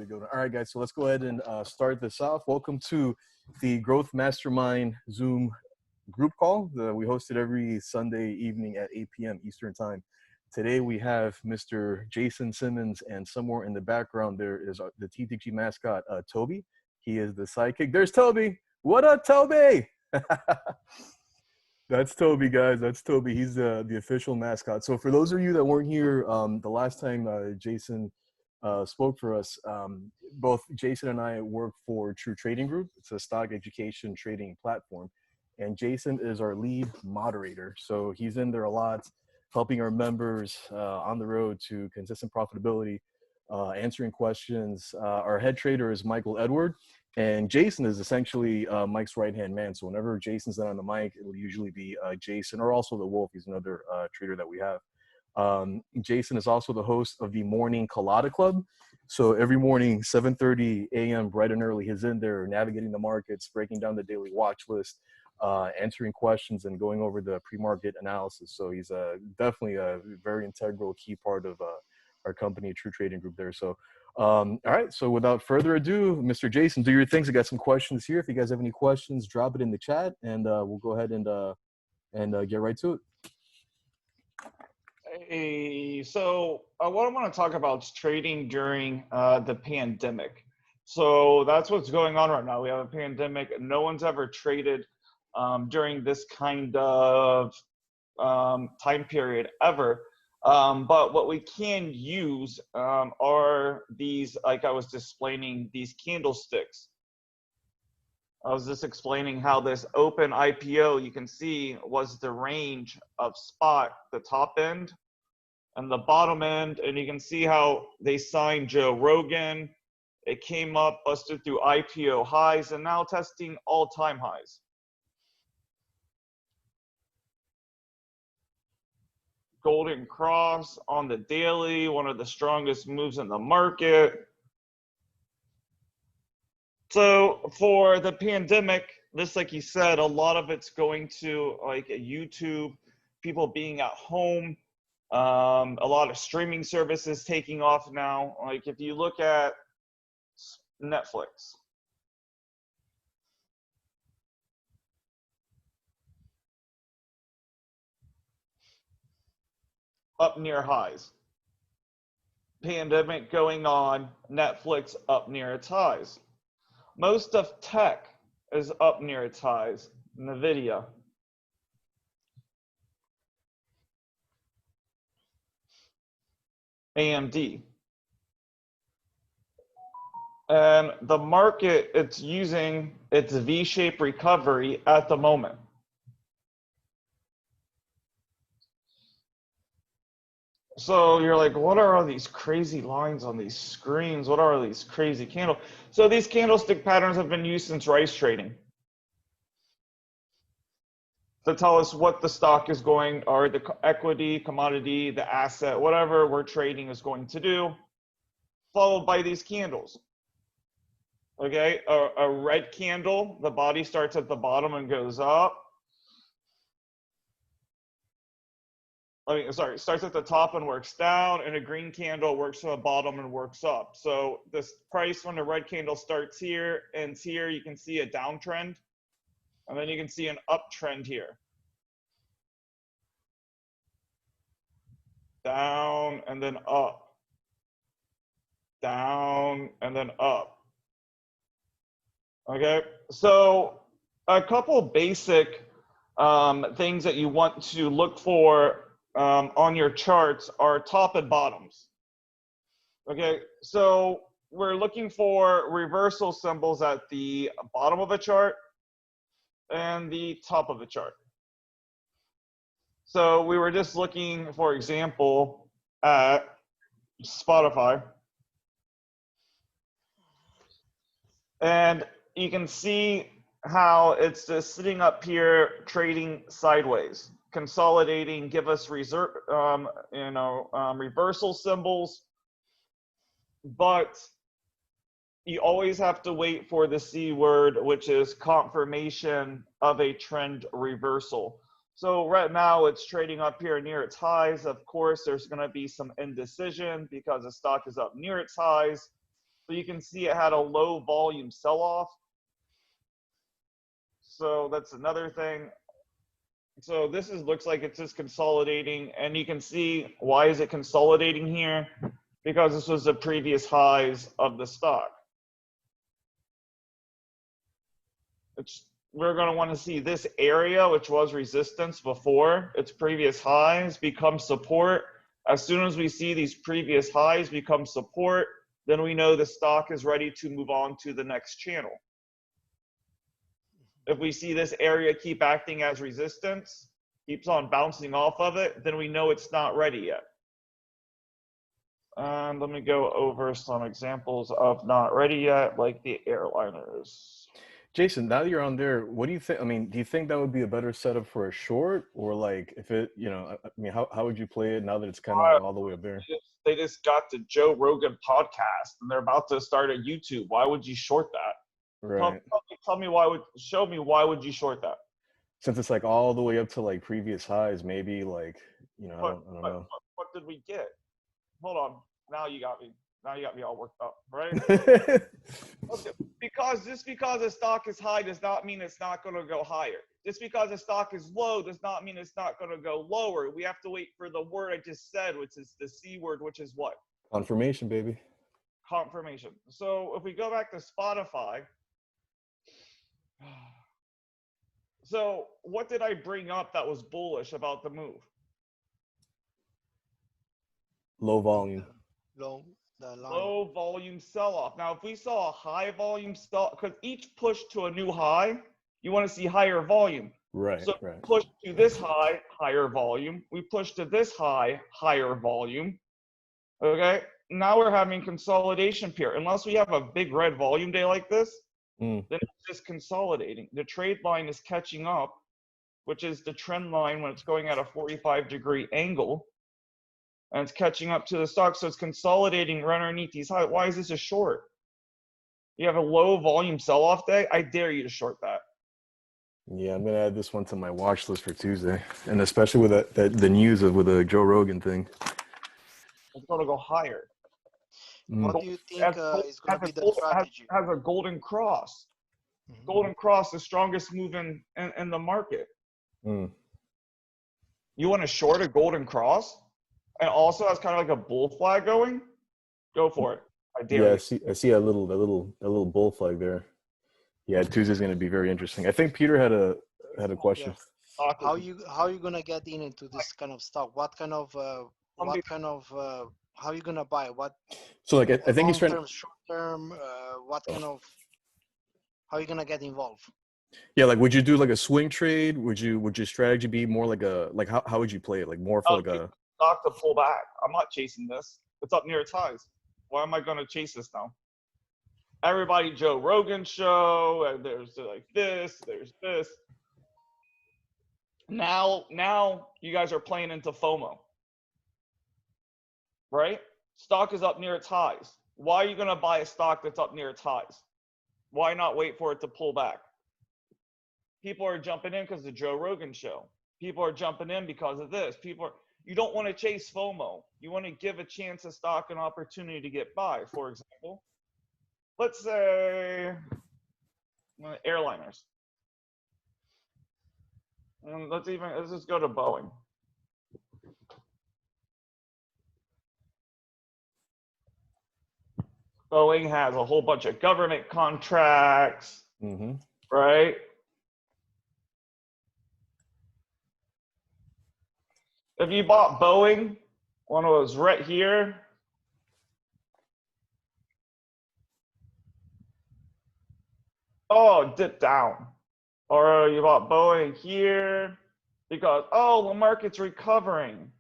be a good one. All right, guys, so let's go ahead and start this off. Welcome to the Growth Mastermind Zoom group call that we hosted every Sunday evening at 8 p.m. Eastern Time. Today we have Mr. Jason Simmons, and somewhere in the background there is the TTG mascot, Toby. He is the sidekick. There's Toby. What up, Toby? That's Toby, guys. That's Toby. He's the official mascot. So for those of you that weren't here the last time Jason spoke for us, both Jason and I work for True Trading Group. It's a stock education trading platform. And Jason is our lead moderator. So he's in there a lot, helping our members on the road to consistent profitability, answering questions. Our head trader is Michael Edward. And Jason is essentially Mike's right-hand man. So whenever Jason's not on the mic, it'll usually be Jason, or also the Wolf. He's another trader that we have. Jason is also the host of the Morning Colada Club. So every morning, 7:30 a.m., bright and early, he's in there navigating the markets, breaking down the daily watch list, answering questions, and going over the pre-market analysis. So he's definitely a very integral key part of our company, True Trading Group there. So all right, so without further ado, Mr. Jason, do your things. I got some questions here. If you guys have any questions, drop it in the chat, and we'll go ahead and get right to it. Hey, so what I want to talk about is trading during the pandemic. So that's what's going on right now. We have a pandemic. No one's ever traded during this kind of time period ever. But what we can use are these, like I was displaying, these candlesticks. I was just explaining how this open IPO, you can see, was the range of spot, the top end and the bottom end. And you can see how they signed Joe Rogan. It came up, busted through IPO highs, and now testing all-time highs. Golden cross on the daily, one of the strongest moves in the market. So for the pandemic, just like you said, a lot of it's going to like YouTube, people being at home, a lot of streaming services taking off now. Like if you look at Netflix, up near highs. Pandemic going on, Netflix up near its highs. Most of tech is up near its highs. NVIDIA. AMD. And the market, it's using its V-shaped recovery at the moment. So you're like, what are all these crazy lines on these screens? What are all these crazy candles? So these candlestick patterns have been used since rice trading to tell us what the stock is going, or the equity, commodity, the asset, whatever we're trading is going to do, followed by these candles. Okay, a red candle, the body starts at the bottom and goes up. Starts at the top and works down, and a green candle works to the bottom and works up. So this price, when the red candle starts here, ends here, you can see a downtrend, and then you can see an uptrend here. Down and then up. Down and then up. Okay, so a couple basic things that you want to look for on your charts are top and bottoms. Okay, so we're looking for reversal symbols at the bottom of a chart and the top of a chart. So we were just looking, for example, at Spotify. And you can see how it's just sitting up here trading sideways, consolidating, give us reversal symbols, but you always have to wait for the C word, which is confirmation of a trend reversal. So right now it's trading up here near its highs. Of course, there's going to be some indecision because the stock is up near its highs. So you can see it had a low volume sell-off. So that's another thing. So this looks like it's just consolidating, and you can see why is it consolidating here? Because this was the previous highs of the stock. We're going to want to see this area, which was resistance before its previous highs, become support. As soon as we see these previous highs become support, then we know the stock is ready to move on to the next channel. If we see this area keep acting as resistance, keeps on bouncing off of it, then we know it's not ready yet. And let me go over some examples of not ready yet, like the airliners. Jason, now that you're on there, what do you think? I mean, do you think that would be a better setup for a short, or like if it, you know, I mean, how would you play it now that it's kind of all the way up there? They just got the Joe Rogan podcast, and they're about to start a YouTube. Why would you short that? Right. Tell me why show me why would you short that? Since it's like all the way up to like previous highs, maybe like, you know, I don't know. What did we get? Hold on. Now you got me. Now you got me all worked up, right? Okay. Because just because the stock is high does not mean it's not going to go higher. Just because the stock is low does not mean it's not going to go lower. We have to wait for the word I just said, which is the C word, which is what? Confirmation, baby. Confirmation. So if we go back to Spotify, so what did I bring up that was bullish about the move? Low volume. Low volume sell-off. Now, if we saw a high volume sell, because each push to a new high, you want to see higher volume. Right. So right. push to this high, higher volume. We push to this high, higher volume. Okay. Now we're having consolidation period. Unless we have a big red volume day like this, then it's just consolidating. The trade line is catching up, which is the trend line when it's going at a 45-degree angle. And it's catching up to the stock, so it's consolidating right underneath these highs. Why is this a short? You have a low volume sell-off day? I dare you to short that. Yeah, I'm gonna add this one to my watch list for Tuesday, and especially with the news with the Joe Rogan thing. It's going to go higher. What do you think is going to be the strategy? Has a golden cross. Golden cross, the strongest move in the market. You want to short a golden cross? And also has kind of like a bull flag going, go for it. I dare you. I see a little bull flag there. Yeah, Tuesday's going to be very interesting. I think Peter had a question. Yeah. How you gonna get into this kind of stock? What kind of how you gonna buy? What? So like I think he's trying short term. What kind of? How you gonna get involved? Yeah, like would you do like a swing trade? Would your strategy be more like how would you play it? Like more for like a stock to pull back. I'm not chasing this. It's up near its highs. Why am I going to chase this now? Everybody Joe Rogan show, and there's like this, there's this. Now you guys are playing into FOMO. Right? Stock is up near its highs. Why are you going to buy a stock that's up near its highs? Why not wait for it to pull back? People are jumping in because of the Joe Rogan show. People are jumping in because of this. You don't want to chase FOMO. You want to give a chance of stock an opportunity to get by. For example, let's say airliners. And let's just go to Boeing. Boeing has a whole bunch of government contracts, right? If you bought Boeing when it was right here, oh, dip down. Or you bought Boeing here because, oh, the market's recovering.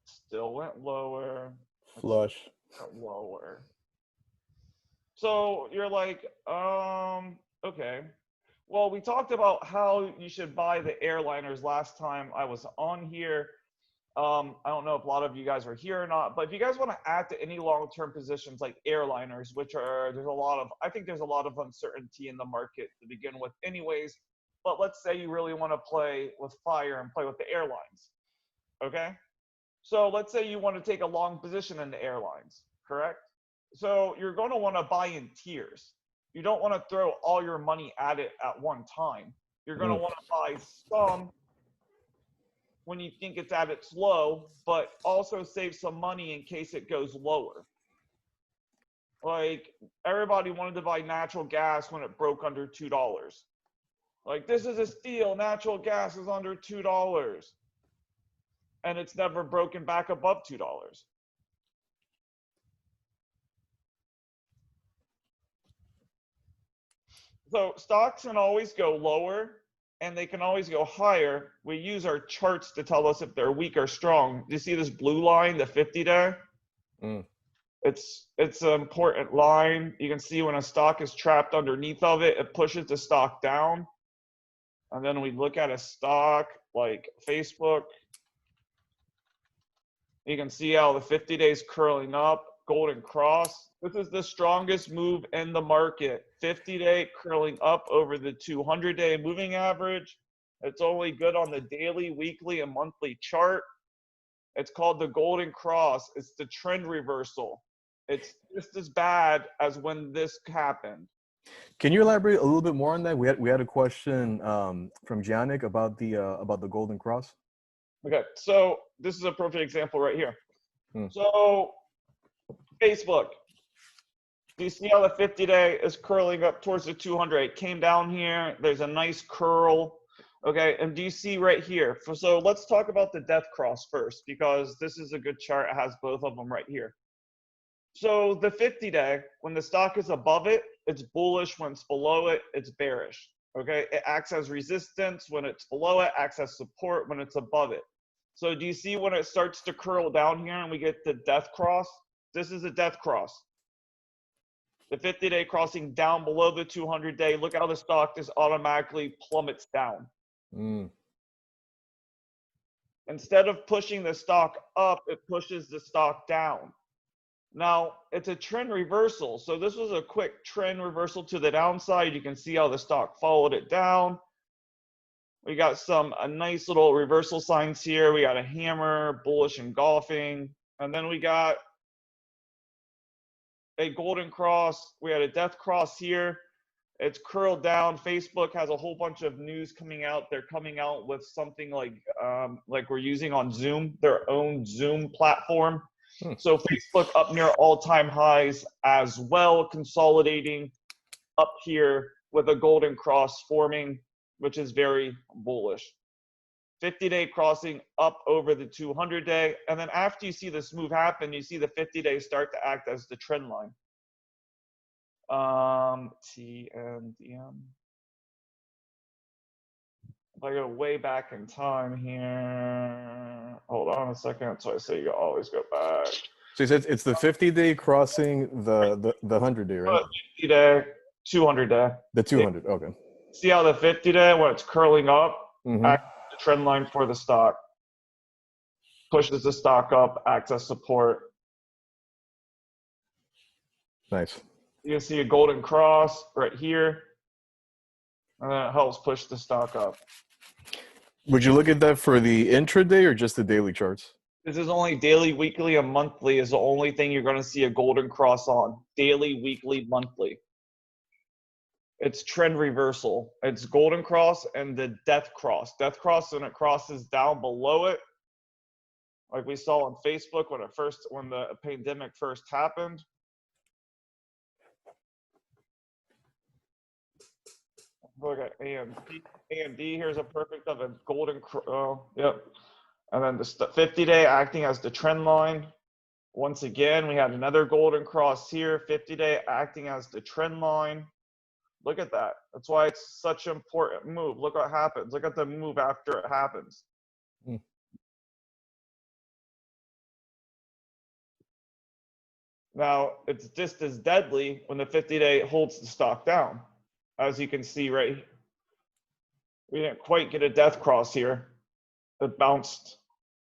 Still went lower. flush. Lower. So you're like, okay. Well, we talked about how you should buy the airliners last time I was on here. I don't know if a lot of you guys were here or not, but if you guys want to add to any long-term positions like airliners, I think there's a lot of uncertainty in the market to begin with anyways, but let's say you really want to play with fire and play with the airlines, okay? So let's say you want to take a long position in the airlines, correct? So you're going to want to buy in tiers. You don't want to throw all your money at it at one time. You're going to want to buy some when you think it's at its low, but also save some money in case it goes lower. Like, everybody wanted to buy natural gas when it broke under $2. Like, this is a steal. Natural gas is under $2. And it's never broken back above $2. So stocks can always go lower and they can always go higher. We use our charts to tell us if they're weak or strong. Do you see this blue line, the 50-day? It's an important line. You can see when a stock is trapped underneath of it, it pushes the stock down. And then we look at a stock like Facebook. You can see how the 50 days curling up, golden cross. This is the strongest move in the market. 50-day curling up over the 200-day moving average. It's only good on the daily, weekly, and monthly chart. It's called the golden cross. It's the trend reversal. It's just as bad as when this happened. Can you elaborate a little bit more on that? We had a question from Janik about the golden cross. Okay, so this is a perfect example right here. So Facebook, do you see how the 50-day is curling up towards the 200? It came down here. There's a nice curl. Okay, and do you see right here? So let's talk about the death cross first, because this is a good chart. It has both of them right here. So the 50-day, when the stock is above it, it's bullish. When it's below it, it's bearish. Okay, it acts as resistance. When it's below it, acts as support when it's above it. So do you see when it starts to curl down here and we get the death cross? This is a death cross. The 50-day crossing down below the 200-day. Look how the stock just automatically plummets down. Instead of pushing the stock up, it pushes the stock down. Now, it's a trend reversal. So this was a quick trend reversal to the downside. You can see how the stock followed it down. We got a nice little reversal signs here. We got a hammer, bullish engulfing. And then we got a golden cross. We had a death cross here. It's curled down. Facebook has a whole bunch of news coming out. They're coming out with something like we're using on Zoom, their own Zoom platform. So Facebook up near all-time highs as well, consolidating up here with a golden cross forming, which is very bullish. 50-day crossing up over the 200-day. And then after you see this move happen, you see the 50-day start to act as the trend line. TNDM. If I go way back in time here, hold on a second. So I say you always go back. So you said it's the 50-day crossing the 100-day, right? 50-day, 200-day. The 200, okay. See how the 50-day, when it's curling up, acts as the trend line for the stock. Pushes the stock up, acts as support. Nice. You can see a golden cross right here. And then it helps push the stock up. Would you look at that for the intraday or just the daily charts? This is only daily, weekly, and monthly is the only thing you're going to see a golden cross on. Daily, weekly, monthly. It's trend reversal. It's golden cross and the death cross. Death cross when it crosses down below it, like we saw on Facebook when the pandemic first happened. Look at AMD. AMD here's a perfect of a golden cross. Yep. And then the 50-day acting as the trend line. Once again, we had another golden cross here. 50-day acting as the trend line. Look at that. That's why it's such an important move. Look what happens. Look at the move after it happens. Now, it's just as deadly when the 50-day holds the stock down. As you can see right here. We didn't quite get a death cross here. It bounced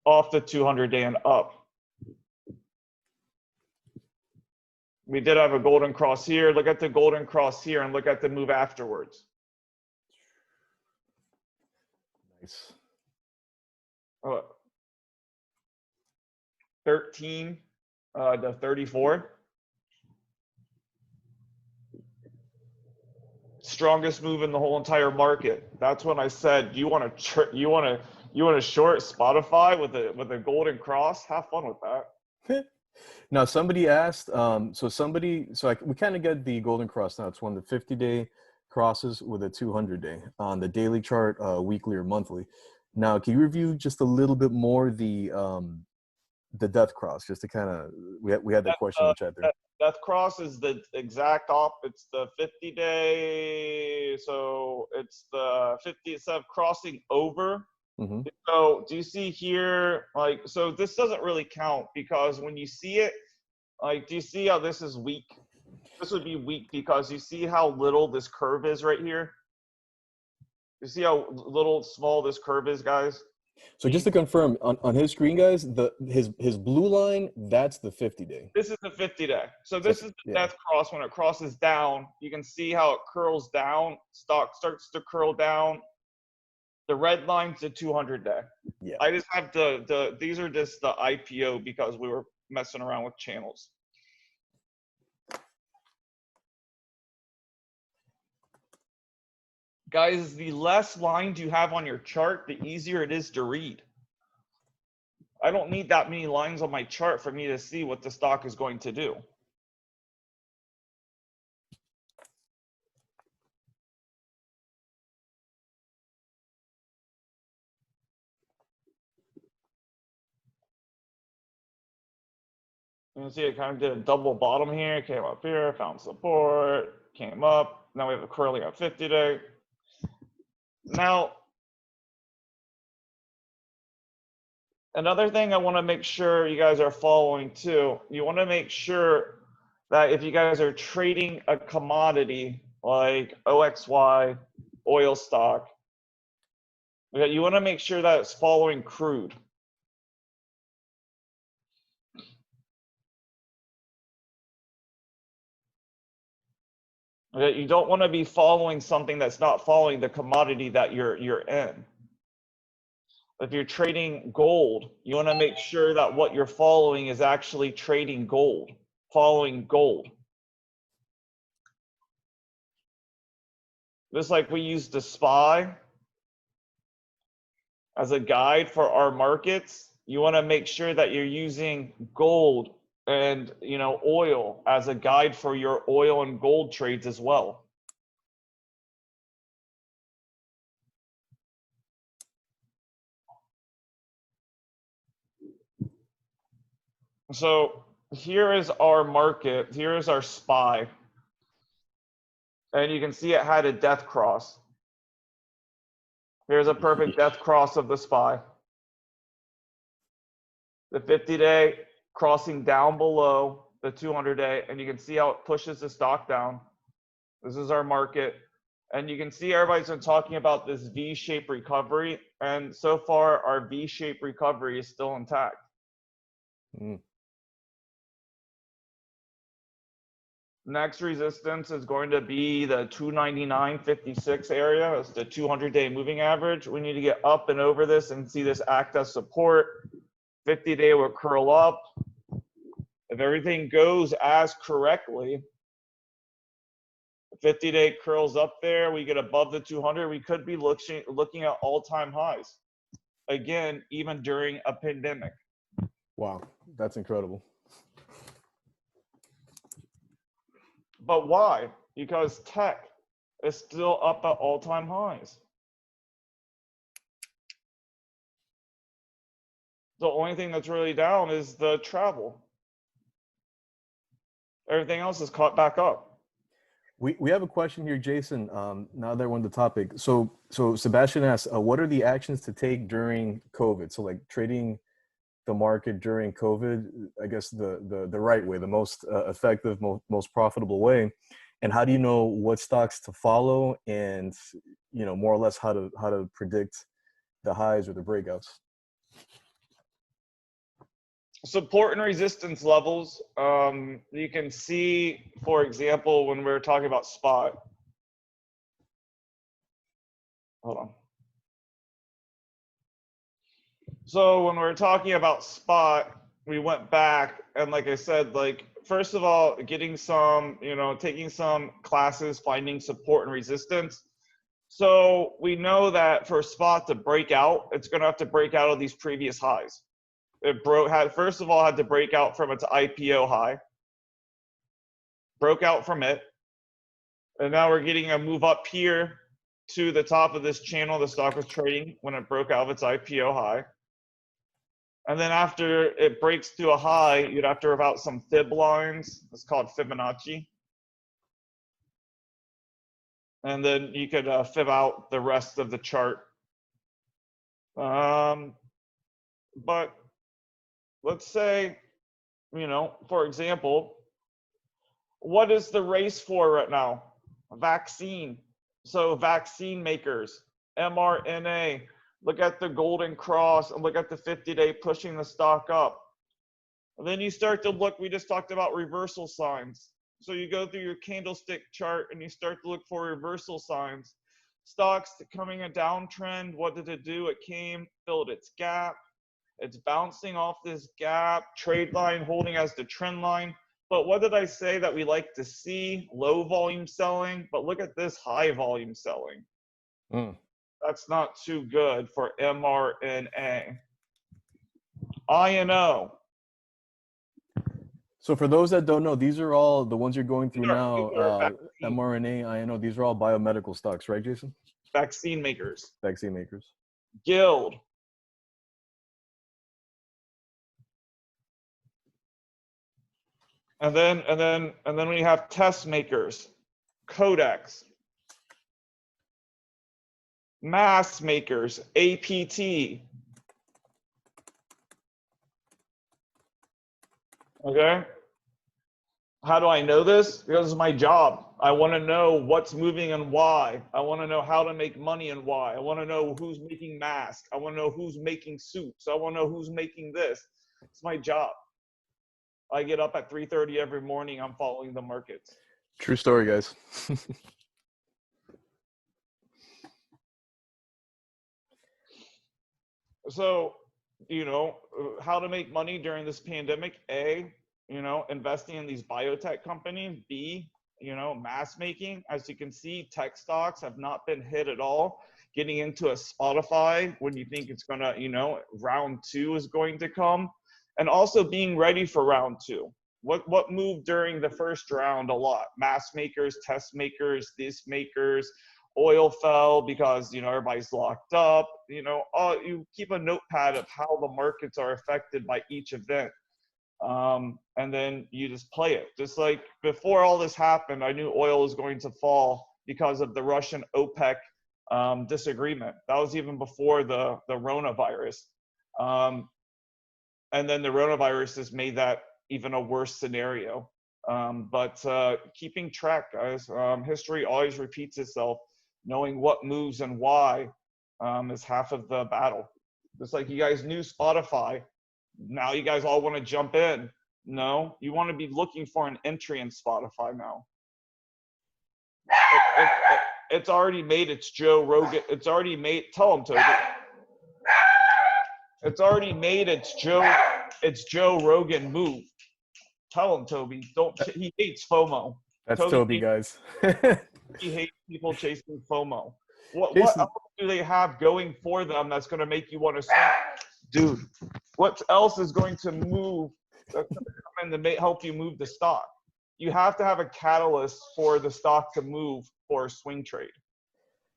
off the 200-day and up. We did have a golden cross here. Look at the golden cross here and look at the move afterwards. Nice. 13 to 34. strongest move in the whole entire market. That's when I said, you want to short Spotify with a golden cross? Have fun with that. Now, somebody asked, we kind of get the golden cross now. It's one of the 50-day crosses with a 200-day on the daily chart, weekly or monthly. Now, can you review just a little bit more the death cross, just to kind of, we had that question in the chat there. Death cross is the exact it's the 50-day, so it's the 50 instead of crossing over. Mm-hmm. So do you see here, like, so this doesn't really count because when you see it, like, do you see how this is weak? This would be weak because you see how little this curve is right here? You see how small this curve is, guys? So just to confirm, on his screen, guys, his blue line, that's the 50-day. This is the 50-day. So this is the death cross. When it crosses down, you can see how it curls down. Stock starts to curl down. The red line's the 200-day. Yeah. I just have these are just the IPO because we were messing around with channels. Guys, the less lines you have on your chart, the easier it is to read. I don't need that many lines on my chart for me to see what the stock is going to do. You can see it kind of did a double bottom here, came up here, found support, came up. Now we have a curling at 50-day. Now, another thing I want to make sure you guys are following too, you want to make sure that if you guys are trading a commodity like OXY, oil stock, you want to make sure that it's following crude. You don't want to be following something that's not following the commodity that you're in. If you're trading gold, you want to make sure that what you're following is actually trading gold, following gold. Just like we use the SPY as a guide for our markets, you want to make sure that you're using gold and oil as a guide for your oil and gold trades as well. So here is our market, here is our SPY. And you can see it had a death cross. Here's a perfect death cross of the SPY. The 50-day crossing down below the 200-day, and you can see how it pushes the stock down. This is our market. And you can see everybody's been talking about this V-shaped recovery, and so far our V-shaped recovery is still intact. Next resistance is going to be the 299.56 area. That's the 200-day moving average. We need to get up and over this and see this act as support. 50-day will curl up. If everything goes as correctly, 50-day curls up there, we get above the 200, we could be looking at all-time highs. Again, even during a pandemic. Wow, that's incredible. But why? Because tech is still up at all-time highs. The only thing that's really down is the travel. Everything else is caught back up. We have a question here, Jason. Now that we're on the topic, so Sebastian asks, what are the actions to take during COVID? So like trading the market during COVID, I guess the right way, the most effective, most profitable way. And how do you know what stocks to follow, and more or less how to predict the highs or the breakouts? Support and resistance levels. You can see, for example, when we're talking about spot. Hold on. So when we're talking about spot, we went back, and like I said, like first of all, getting some, taking some classes, finding support and resistance. So we know that for a spot to break out, it's going to have to break out of these previous highs. First of all, had to break out from its IPO high, broke out from it, and now we're getting a move up here to the top of this channel the stock was trading when it broke out of its IPO high. And then after it breaks to a high, you'd have to rip out some fib lines. It's called Fibonacci. And then you could fib out the rest of the chart. But let's say, for example, what is the race for right now? Vaccine. So vaccine makers, mRNA. Look at the golden cross and look at the 50-day pushing the stock up. And then you start to look, we just talked about reversal signs. So you go through your candlestick chart and you start to look for reversal signs. Stocks coming a downtrend, what did it do? It came, filled its gap. It's bouncing off this gap, trade line holding as the trend line. But what did I say that we like to see? Low volume selling, but look at this high volume selling. That's not too good for mRNA. INO. So for those that don't know, these are all the ones you're going through now. Vaccine. mRNA, INO, these are all biomedical stocks, right, Jason? Vaccine makers. Vaccine makers. Guild. And then we have test makers. Codex. Mass makers, APT. Okay. How do I know this? Because it's my job. I want to know what's moving and why. I want to know how to make money and why. I want to know who's making masks. I want to know who's making suits. I want to know who's making this. It's my job. I get up at 3:30 every morning. I'm following the markets. True story, guys. So, how to make money during this pandemic? A, investing in these biotech companies. B, mass making. As you can see, tech stocks have not been hit at all. Getting into a Spotify when you think it's going to, round 2 is going to come. And also being ready for round 2. What moved during the first round a lot? Mass makers, test makers, this makers. Oil fell because everybody's locked up. You keep a notepad of how the markets are affected by each event, and then you just play it. Just like before all this happened, I knew oil was going to fall because of the Russian OPEC disagreement. That was even before the coronavirus, and then the coronavirus has made that even a worse scenario. But keeping track, guys. History always repeats itself. Knowing what moves and why is half of the battle. Just like you guys knew Spotify, now you guys all want to jump in. No, you want to be looking for an entry in Spotify now. It's already made its Joe Rogan. It's already made. Tell him, Toby. It's already made its Joe Rogan move. Tell him, Toby. He hates FOMO. That's Toby, guys. He hates people chasing FOMO. What else do they have going for them that's going to make you want to swing? Dude, what else is going to move that's going to come in to help you move the stock? You have to have a catalyst for the stock to move for a swing trade.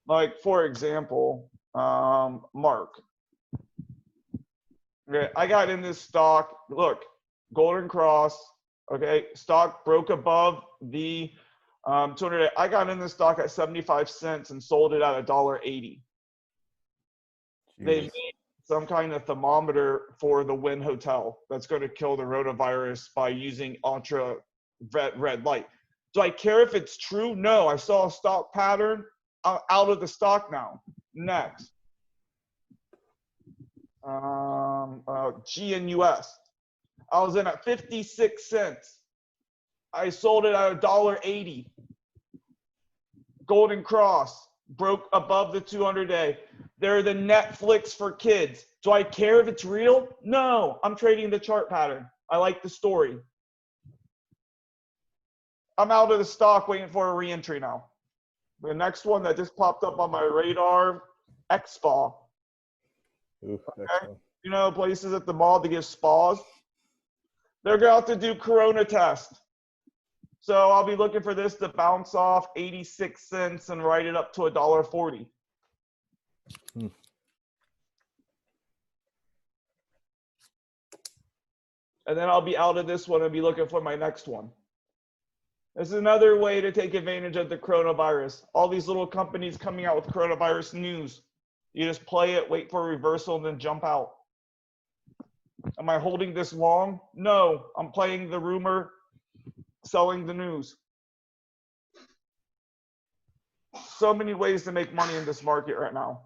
Like, for example, Mark. Okay, I got in this stock. Look, Golden Cross. Okay, stock broke above the 200. I got in this stock at 75 cents and sold it at $1.80. They made some kind of thermometer for the Wynn Hotel that's going to kill the rotavirus by using ultra red light. Do I care if it's true? No, I saw a stock pattern. Out of the stock now. Next. GNUS. I was in at 56 cents. I sold it at $1.80. Golden Cross broke above the 200-day. They're the Netflix for kids. Do I care if it's real? No, I'm trading the chart pattern. I like the story. I'm out of the stock waiting for a re-entry now. The next one that just popped up on my radar, X-Spa. Ooh, Okay? You know, places at the mall to give spas. They're going to have to do corona test. So I'll be looking for this to bounce off 86 cents and write it up to $1.40. And then I'll be out of this one and be looking for my next one. This is another way to take advantage of the coronavirus. All these little companies coming out with coronavirus news. You just play it, wait for a reversal, and then jump out. Am I holding this long? No, I'm playing the rumor, selling the news. So many ways to make money in this market right now.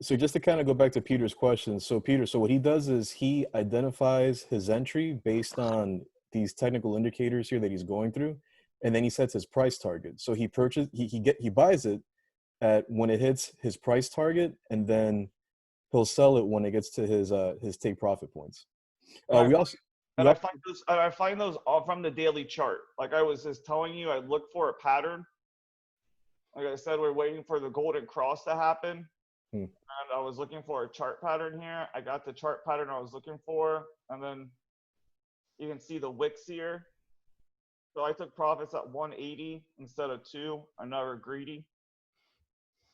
So just to kind of go back to Peter's question. So Peter, so what he does is he identifies his entry based on these technical indicators here that he's going through, and then he sets his price target. So he buys it at when it hits his price target, and then he'll sell it when it gets to his take profit points. I find those all from the daily chart. Like I was just telling you, I look for a pattern. Like I said, we're waiting for the golden cross to happen. And I was looking for a chart pattern here. I got the chart pattern I was looking for. And then you can see the wicks here. So I took profits at 180 instead of 2. I'm never greedy.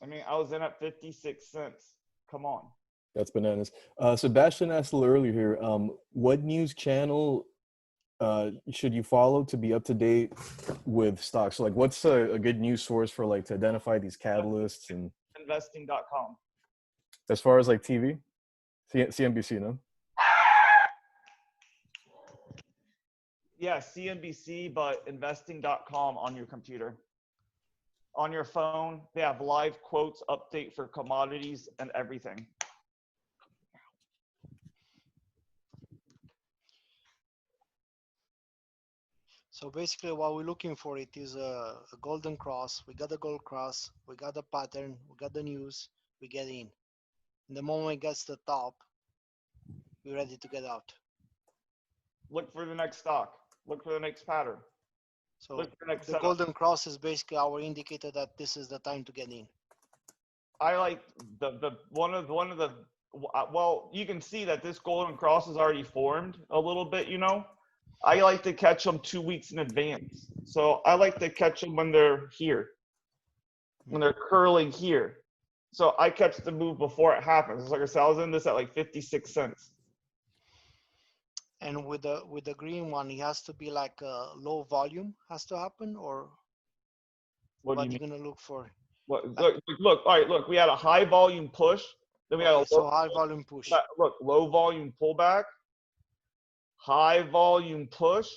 I mean, I was in at 56 cents. Come on. That's bananas. Sebastian asked a little earlier here, what news channel should you follow to be up to date with stocks? So like what's a good news source for like to identify these catalysts? And investing.com. As far as like TV, CNBC, no? Yeah, CNBC, but investing.com on your computer. On your phone, they have live quotes, update for commodities and everything. So basically what we're looking for it is a golden cross. We got the gold cross, we got the pattern, we got the news, we get in. And the moment it gets to the top, we're ready to get out. Look for the next stock. Look for the next pattern. So the golden cross is basically our indicator that this is the time to get in. I like one of the well, you can see that this golden cross is already formed a little bit, you know. I like to catch them 2 weeks in advance. So I like to catch them when they're here, when they're curling here. So I catch the move before it happens. Like I said, I was in this at like 56 cents. And with the green one, it has to be like a low volume has to happen, or what are you gonna look for? What, look, all right, look, we had a high volume push. Then we had a high volume push. Look, low volume pullback. High volume push.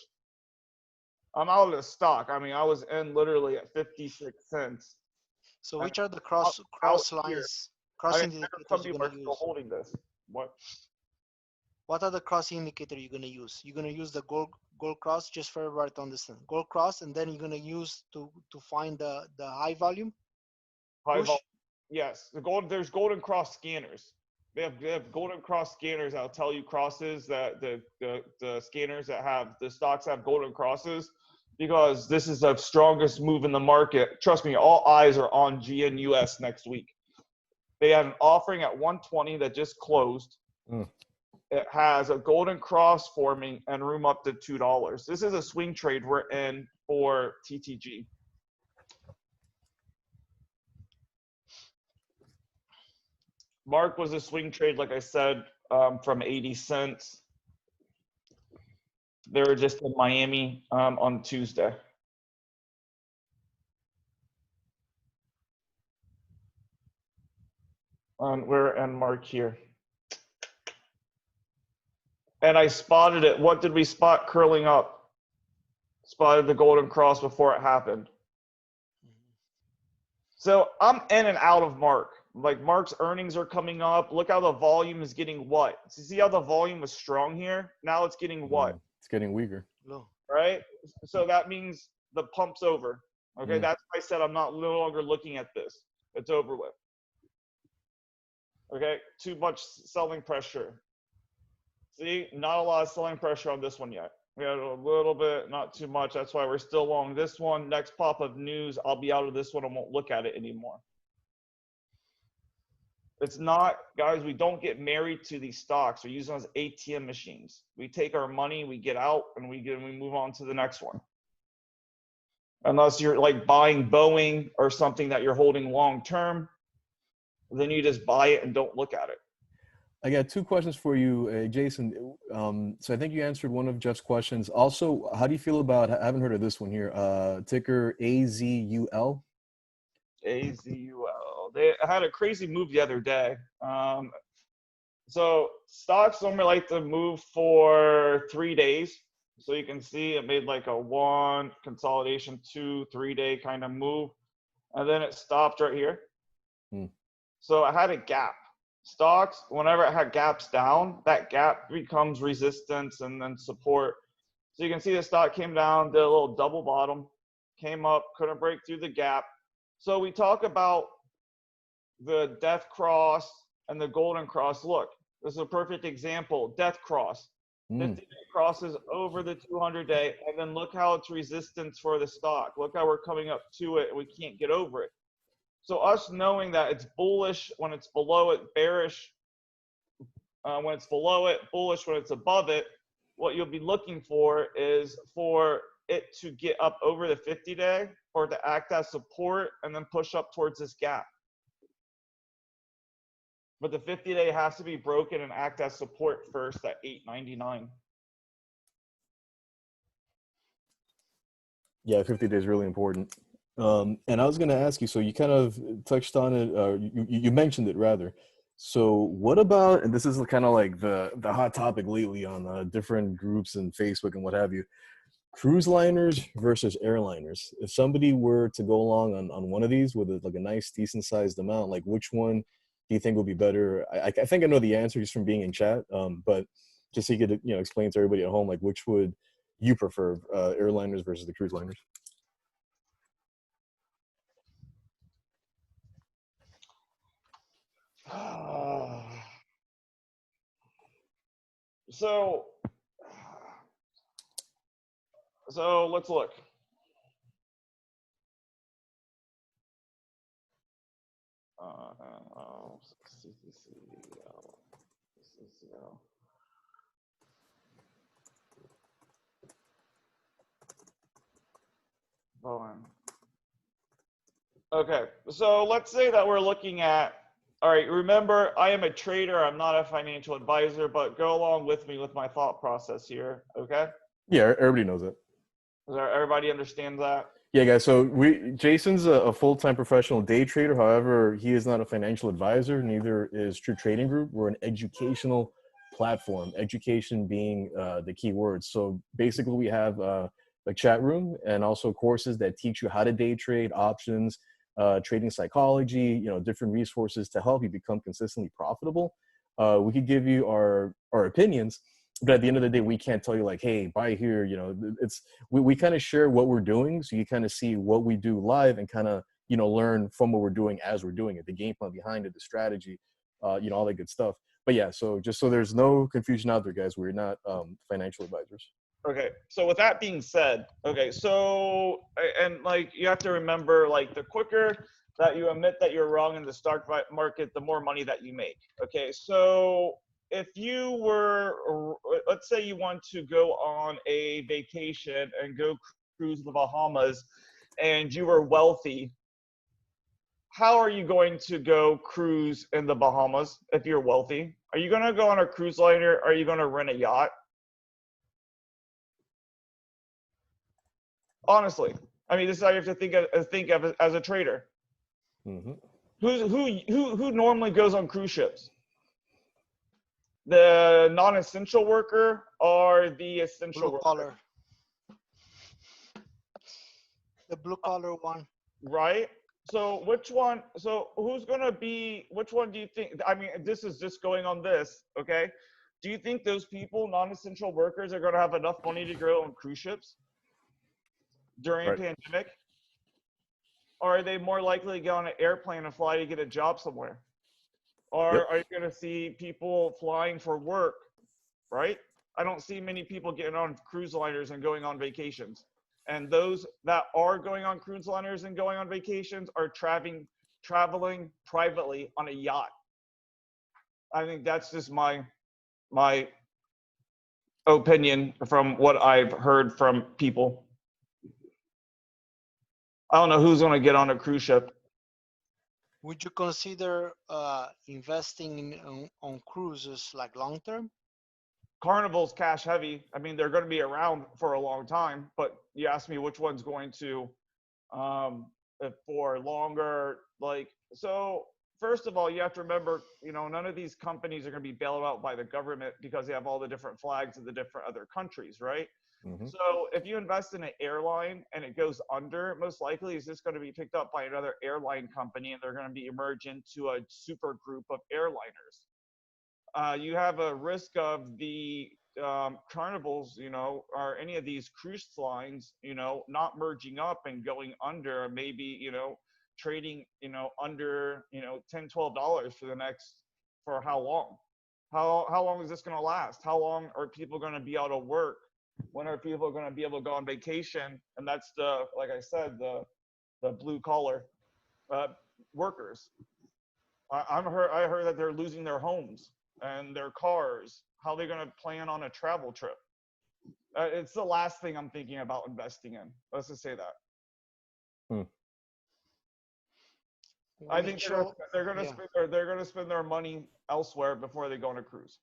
I'm out of the stock. I mean, I was in literally at 56 cents. So which are the cross lines, cross indicators you're gonna use? Holding this. What are the cross indicator you're gonna use? You're gonna use the gold cross, just for everybody to understand. Gold cross, and then you're gonna use to find the high volume. Yes, there's golden cross scanners. They have golden cross scanners that'll tell you crosses that the scanners that have the stocks have golden crosses, because this is the strongest move in the market. Trust me, all eyes are on GNUS next week. They had an offering at 120 that just closed. It has a golden cross forming and room up to $2. This is a swing trade we're in for TTG. Mark was a swing trade, like I said, from 80 cents. They were just in Miami on Tuesday. We're in Mark here. And I spotted it. What did we spot curling up? Spotted the golden cross before it happened. So I'm in and out of Mark. Like Mark's earnings are coming up. Look how the volume is getting what? So see how the volume was strong here? Now it's getting what? It's getting weaker. Right? So that means the pump's over. Okay, that's why I said I'm no longer looking at this. It's over with. Okay, too much selling pressure. See, not a lot of selling pressure on this one yet. We had a little bit, not too much. That's why we're still long this one. Next pop of news, I'll be out of this one. I won't look at it anymore. It's not, guys, we don't get married to these stocks. We use them as ATM machines. We take our money, we get out, and we move on to the next one. Unless you're like buying Boeing or something that you're holding long term, then you just buy it and don't look at it. I got two questions for you, Jason. So I think you answered one of Jeff's questions. Also, how do you feel about, I haven't heard of this one here, ticker AZUL? AZUL. They had a crazy move the other day. So stocks normally like to move for 3 days. So you can see it made like a 1 consolidation, 2, 3 day kind of move. And then it stopped right here. So I had a gap. Stocks, whenever it had gaps down, that gap becomes resistance and then support. So you can see the stock came down, did a little double bottom, came up, couldn't break through the gap. So we talk about the death cross and the golden cross. Look, this is a perfect example. Death cross. 50-day crosses over the 200-day, and then look how it's resistance for the stock. Look how we're coming up to it, and we can't get over it. So us knowing that it's bullish when it's below it, bearish when it's below it, bullish when it's above it, what you'll be looking for is for it to get up over the 50-day or to act as support and then push up towards this gap. But the 50-day has to be broken and act as support first at 899. Yeah, 50 days is really important. And I was going to ask you, so you kind of touched on it, you mentioned it rather. So what about, and this is kind of like the hot topic lately on different groups and Facebook and what have you, cruise liners versus airliners. If somebody were to go along on one of these with like a nice decent sized amount, like which one do you think would be better? I think I know the answer just from being in chat, but just so you could explain to everybody at home, like which would you prefer, airliners versus the cruise liners? So let's look. Okay, so let's say that we're looking at, all right, remember, I am a trader. I'm not a financial advisor, but go along with me with my thought process here, okay? Yeah, everybody knows that. Everybody understands that? Yeah, guys. So Jason's a full-time professional day trader. However, he is not a financial advisor. Neither is True Trading Group. We're an educational platform. Education being the key word. So basically, we have a chat room and also courses that teach you how to day trade, options, trading psychology. Different resources to help you become consistently profitable. We could give you our opinions. But at the end of the day, we can't tell you like, hey, buy here. We kind of share what we're doing, so you kind of see what we do live and kind of learn from what we're doing as we're doing it, the game plan behind it, the strategy, all that good stuff. But yeah, so just so there's no confusion out there, guys, we're not financial advisors. Okay, so with that being said, okay, so and like you have to remember, like the quicker that you admit that you're wrong in the stock market, the more money that you make. Okay, so if you were, let's say you want to go on a vacation and go cruise the Bahamas and you were wealthy, how are you going to go cruise in the Bahamas if you're wealthy? Are you going to go on a cruise liner? Or are you going to rent a yacht? Honestly, I mean, this is how you have to think of it as a trader. Mm-hmm. Who normally goes on cruise ships? The non-essential worker or the essential worker? The blue collar one. Right. So which one? So who's gonna be? Which one do you think? I mean, this is just going on this. Okay. Do you think those people, non-essential workers, are gonna have enough money to go on cruise ships during a pandemic? Or are they more likely to get on an airplane and fly to get a job somewhere? Or are you going to see people flying for work, right? I don't see many people getting on cruise liners and going on vacations. And those that are going on cruise liners and going on vacations are traveling privately on a yacht. I think that's just my opinion from what I've heard from people. I don't know who's going to get on a cruise ship. Would you consider investing on cruises like long term? Carnival's cash heavy. I mean, they're going to be around for a long time, but you ask me which one's going to for longer. Like, so first of all, you have to remember, you know, none of these companies are going to be bailed out by the government because they have all the different flags of the different other countries, right? Mm-hmm. So if you invest in an airline and it goes under, most likely is just going to be picked up by another airline company, and they're going to be emerged into a super group of airliners. You have a risk of the carnivals, you know, or any of these cruise lines, you know, not merging up and going under, maybe, you know, trading, you know, under, you know, $10-12 for the next, for how long? How long is this going to last? How long are people going to be out of work? When are people going to be able to go on vacation? And that's the, like I said, the blue collar workers. I heard that they're losing their homes and their cars. How are they going to plan on a travel trip? It's the last thing I'm thinking about investing in. Let's just say that. I think they're going to spend their money elsewhere before they go on a cruise.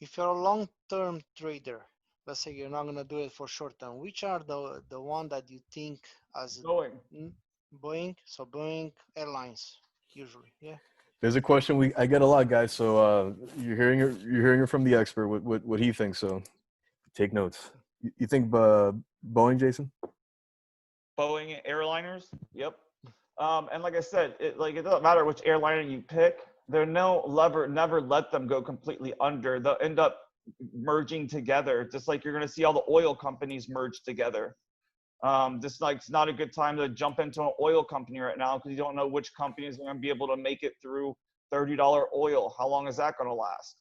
If you're a long-term trader, let's say you're not going to do it for short term, which are the one that you think as Boeing? So Boeing Airlines usually, yeah. There's a question I get a lot, guys. So you're hearing it from the expert. What he thinks. So take notes. You think Boeing, Jason? Boeing airliners. Yep. And like I said, it doesn't matter which airliner you pick. There's never let them go completely under. They'll end up merging together, just like you're going to see all the oil companies merge together. Just like it's not a good time to jump into an oil company right now because you don't know which company is going to be able to make it through $30 oil. How long is that going to last?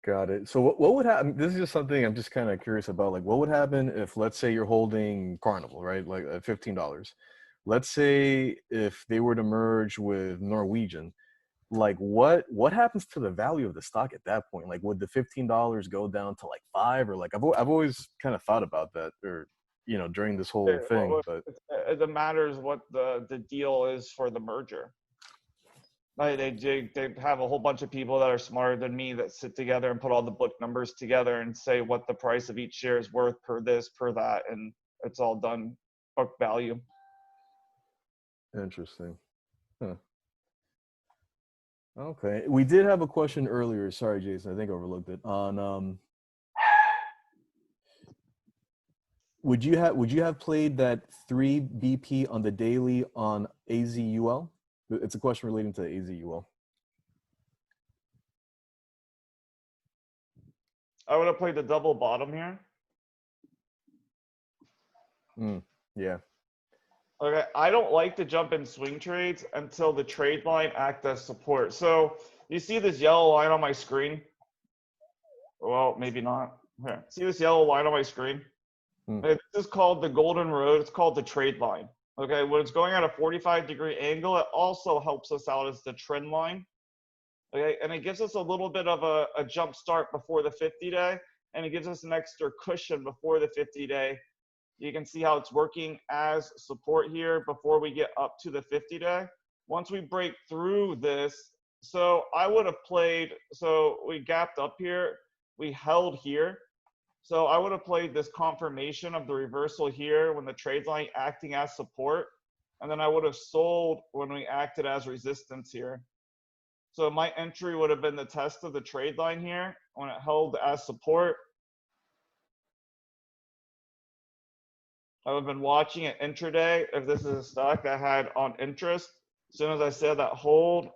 Got it. So what would happen? This is just something I'm just kind of curious about. Like, what would happen if, let's say, you're holding Carnival, right? Like at $15. Let's say if they were to merge with Norwegian, like what happens to the value of the stock at that point? Like, would the $15 go down to like $5, or like I've always kind of thought about that, or you know, during this whole thing. Well, but it matters what the deal is for the merger. Like they have a whole bunch of people that are smarter than me that sit together and put all the book numbers together and say what the price of each share is worth per this, per that, and it's all done book value. Interesting. Huh. Okay. We did have a question earlier. Sorry, Jason. I think I overlooked it. On would you have played that 3 BP on the daily on AZUL? It's a question relating to AZUL. I would have played the double bottom here. Yeah. Okay, I don't like to jump in swing trades until the trade line acts as support. So you see this yellow line on my screen? Well, maybe not. Here. See this yellow line on my screen? This is called the golden road. It's called the trade line. Okay, when it's going at a 45-degree angle, it also helps us out as the trend line. Okay, and it gives us a little bit of a jump start before the 50-day, and it gives us an extra cushion before the 50-day. You can see how it's working as support here before we get up to the 50-day. Once we break through this, so I would have played, so we gapped up here, we held here. So I would have played this confirmation of the reversal here when the trade line acting as support, and then I would have sold when we acted as resistance here. So my entry would have been the test of the trade line here when it held as support. I would have been watching it intraday if this is a stock that had on interest. As soon as I said that hold,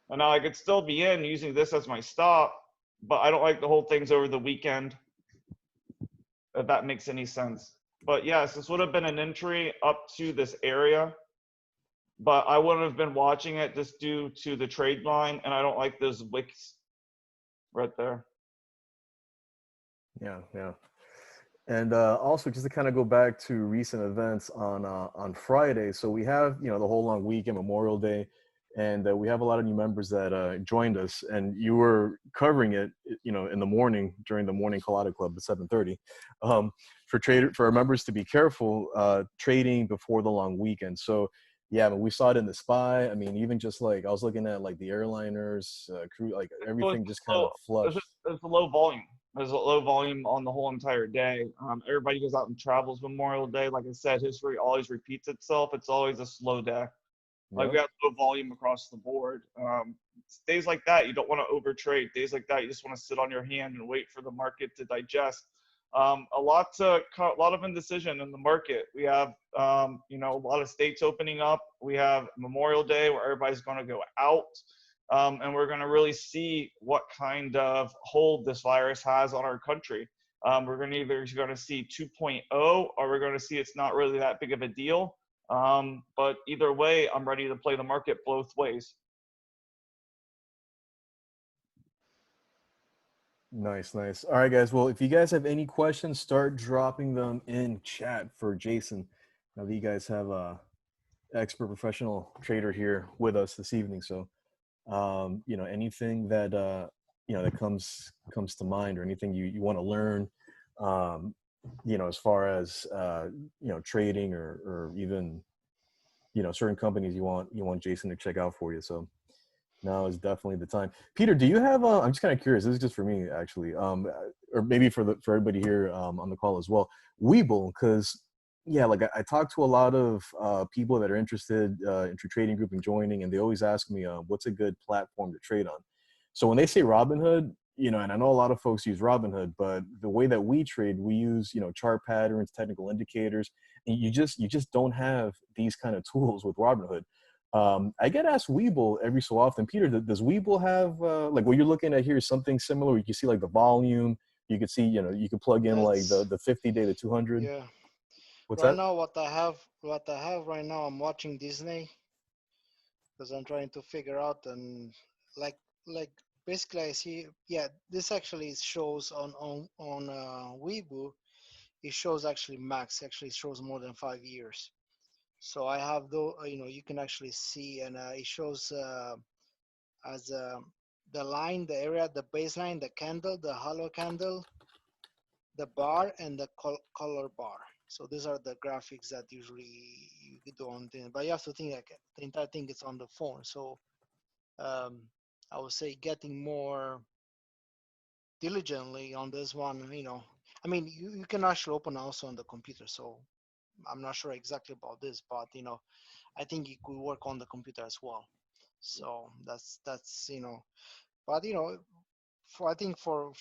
and now I could still be in using this as my stop, but I don't like the whole things over the weekend, if that makes any sense. But yes, this would have been an entry up to this area. but I wouldn't have been watching it just due to the trade line, and I don't like those wicks right there. Yeah, yeah. And also, just to kind of go back to recent events on Friday. So we have, you know, the whole long weekend, Memorial Day, and we have a lot of new members that joined us. And you were covering it, you know, in the morning during the morning Colada Club at 7:30, for our members to be careful trading before the long weekend. So yeah, but we saw it in the SPY. I mean, even just like I was looking at like the airliners, crew, like So everything just kind of flushed. it's a low volume. There's a low volume on the whole entire day. Everybody goes out and travels Memorial Day. Like I said, history always repeats itself. It's always a slow day. Like we Yep. have low volume across the board. Days like that, you don't want to overtrade. Days like that, you just want to sit on your hand and wait for the market to digest. A lot of indecision in the market. We have, you know, a lot of states opening up. We have Memorial Day where everybody's going to go out. And we're going to really see what kind of hold this virus has on our country. We're going to either going to see 2.0 or we're going to see it's not really that big of a deal. But either way, I'm ready to play the market both ways. Nice, nice. All right, guys. Well, if you guys have any questions, start dropping them in chat for Jason. Now that you guys have a expert professional trader here with us this evening, so you know, anything that you know, that comes to mind, or anything you want to learn, you know, as far as you know, trading, or even, you know, certain companies you want Jason to check out for you. So now is definitely the time. Peter, do you have? I'm just kind of curious. This is just for me, actually, or maybe for everybody here on the call as well. Webull, because yeah, like I talk to a lot of people that are interested into trading group and joining, and they always ask me, what's a good platform to trade on? So when they say Robinhood, you know, and I know a lot of folks use Robinhood, but the way that we trade, we use, you know, chart patterns, technical indicators, and you just don't have these kind of tools with Robinhood. I get asked Webull every so often. Peter, does Webull have like what you're looking at here, something similar? You can see like the volume. You can see, you know, you can plug in like That's the 50-day, the 200. yeah. What's Right that? now, what I have right now, I'm watching Disney because I'm trying to figure out and like like basically I see yeah this actually shows on Weibo. It shows actually max actually shows more than 5 years. So I have though you know you can actually see and it shows as the line, the area, the baseline, the candle, the hollow candle, the bar, and the color bar. So these are the graphics that usually you do on the, but you have to think like the entire thing is on the phone. So um, I would say getting more diligently on this one, you know, I mean, you can actually open also on the computer. So I'm not sure exactly about this, but you know, I think it could work on the computer as well. So that's you know, but you know, for I think for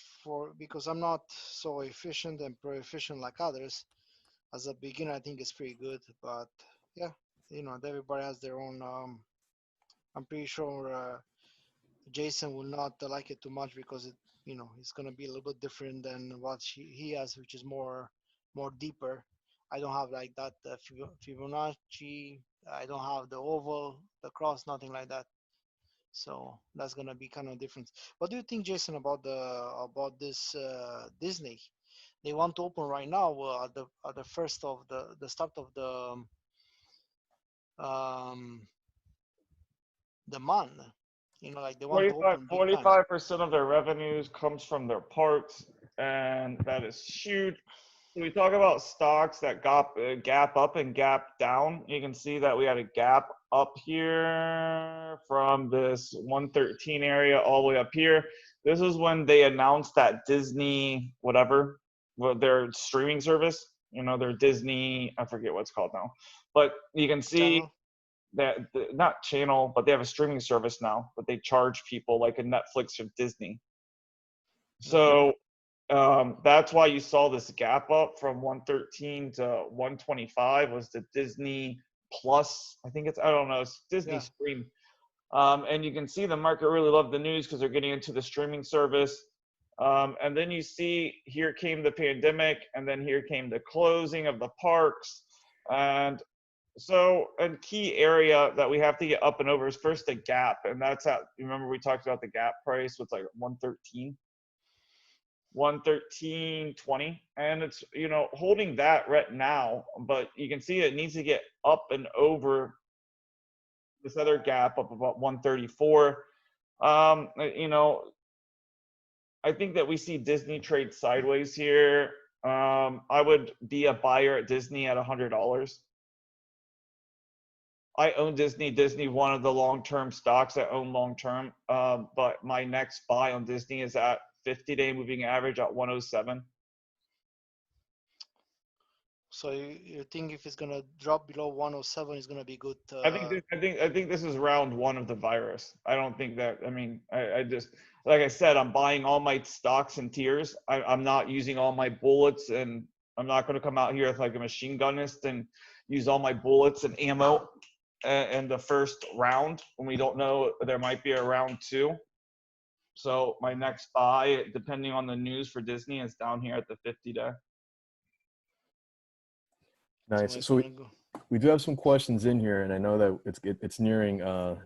because I'm not so efficient and pro-efficient like others, as a beginner, I think it's pretty good. But yeah, you know, everybody has their own. I'm pretty sure Jason will not like it too much because it, you know, it's gonna be a little bit different than what he has, which is more deeper. I don't have like that Fibonacci. I don't have the oval, the cross, nothing like that. So that's gonna be kind of different. What do you think, Jason, about this Disney? They want to open right now at the first of the start of um, the month. You know, like they want to 45, open big time. 45% of their revenues comes from their parks, and that is huge. So we talk about stocks that gap up and gap down. You can see that we had a gap up here from this 113 area all the way up here. This is when they announced that Disney, whatever, their streaming service, you know, their Disney, I forget what it's called now. But you can see Channel. that not channel, but they have a streaming service now, but they charge people like a Netflix or Disney. Mm-hmm. So that's why you saw this gap up from 113 to 125 was the Disney Plus. I think it's, I don't know, it's Disney Yeah. Stream. And you can see the market really loved the news because they're getting into the streaming service. And then you see here came the pandemic, and then here came the closing of the parks. And So a key area that we have to get up and over is first the gap, and that's at, remember we talked about the gap price was like 113, 113.20, and it's, you know, holding that right now, but you can see it needs to get up and over this other gap up about 134. You know, I think that we see Disney trade sideways here. I would be a buyer at Disney at $100. I own Disney. Disney, one of the long-term stocks I own long-term. But my next buy on Disney is at 50-day moving average at 107. So you think if it's gonna drop below 107, it's gonna be good? I think this is round one of the virus. I don't think that. I mean, I just, like I said, I'm buying all my stocks in tiers. I'm not using all my bullets, and I'm not going to come out here with like a machine gunist and use all my bullets and ammo in the first round when we don't know there might be a round two. So my next buy, depending on the news for Disney, is down here at the 50-day. Nice. So we do have some questions in here, and I know that it's nearing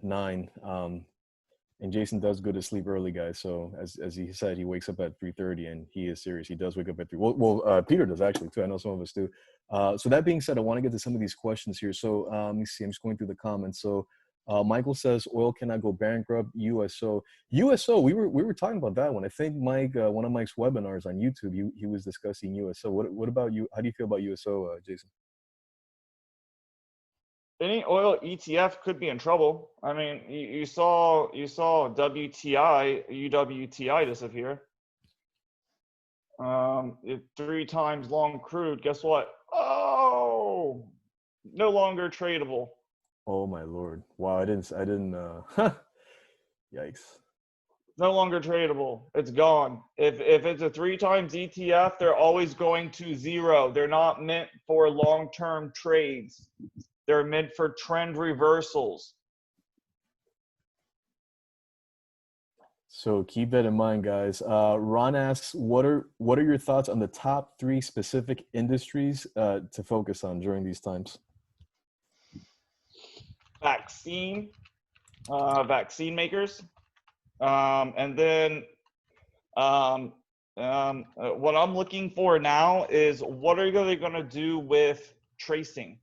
9. And Jason does go to sleep early, guys. So as he said, he wakes up at 3:30, and he is serious. He does wake up at 3. Well, Peter does actually too. I know some of us do. So that being said, I want to get to some of these questions here. So let me see. I'm just going through the comments. So Michael says oil cannot go bankrupt. USO. We were talking about that one. I think Mike, one of Mike's webinars on YouTube, he was discussing USO. What about you? How do you feel about USO, Jason? Any oil ETF could be in trouble. I mean, you saw WTI, UWTI disappear. 3 times long crude. Guess what? Oh, no longer tradable. Oh my Lord! Wow, I didn't. Yikes! No longer tradable. It's gone. If it's a 3 times ETF, they're always going to zero. They're not meant for long-term trades. They're meant for trend reversals. So keep that in mind, guys. Ron asks, what are your thoughts on the top 3 specific industries to focus on during these times? Vaccine makers, and then what I'm looking for now is what are they going to do with tracing?